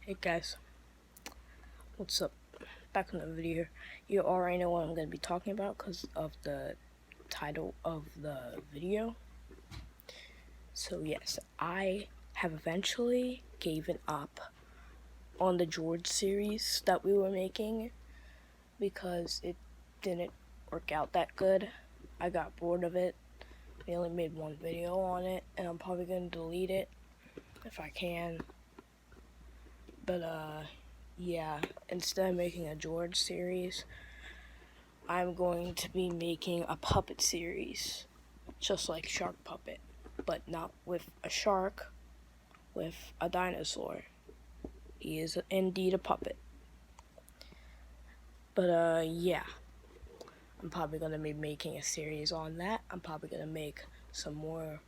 Hey guys, what's up? Back in the video. You already know what I'm going to be talking about because of the title of the video. So yes, I have eventually given up on the George series that we were making because it didn't work out that good. I got bored of it. We only made one video on it and I'm probably going to delete it if I can. But yeah, instead of making a George series, I'm going to be making a puppet series, just like Shark Puppet, but not with a shark, with a dinosaur. He is indeed a puppet. But yeah, I'm probably going to be making a series on that. I'm probably going to make some more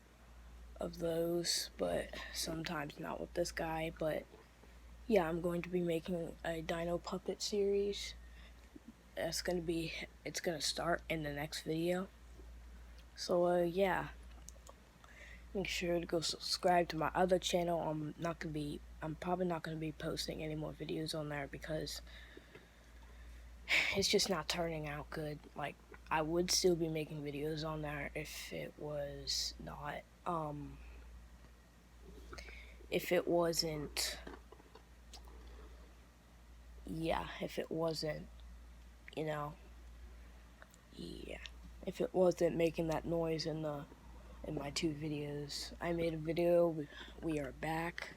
of those, but sometimes not with this guy. But yeah, I'm going to be making a dino puppet series. It's gonna start in the next video. So yeah, make sure to go subscribe to my other channel. I'm probably not gonna be posting any more videos on there because it's just not turning out good. Like, I would still be making videos on there if it was not if it wasn't you know, yeah, if it wasn't making that noise in my two videos. I made a video, we are back,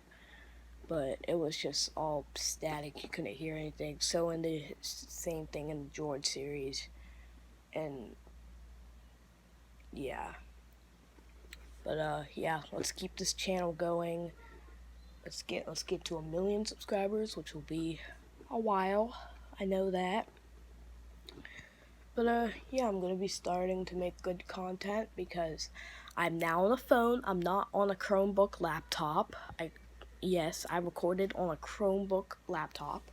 but it was just all static, you couldn't hear anything. So in the same thing in the George series, and yeah. But yeah, let's keep this channel going. Let's get to 1 million subscribers, which will be a while, I know that. But yeah, I'm gonna be starting to make good content because I'm now on a phone. I'm not on a Chromebook laptop. Yes, I recorded on a Chromebook laptop.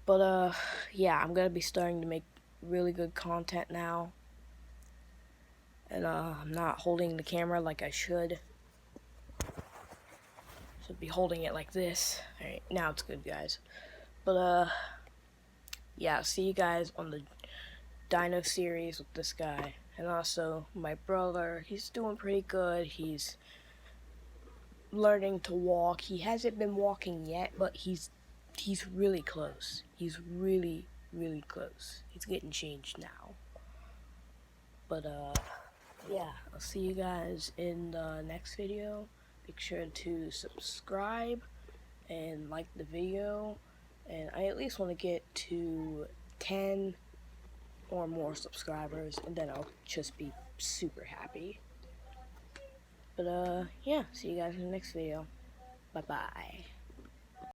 But yeah, I'm gonna be starting to make really good content now. And I'm not holding the camera like I should. Should be holding it like this. Alright, now it's good, guys. But yeah, see you guys on the Dino series with this guy. And also my brother, he's doing pretty good. He's learning to walk. He hasn't been walking yet, but he's really close. He's really close. He's getting changed now. But yeah, I'll see you guys in the next video. Make sure to subscribe and like the video, and I at least want to get to 10 or more subscribers, and then I'll just be super happy. But yeah, see you guys in the next video. Bye bye.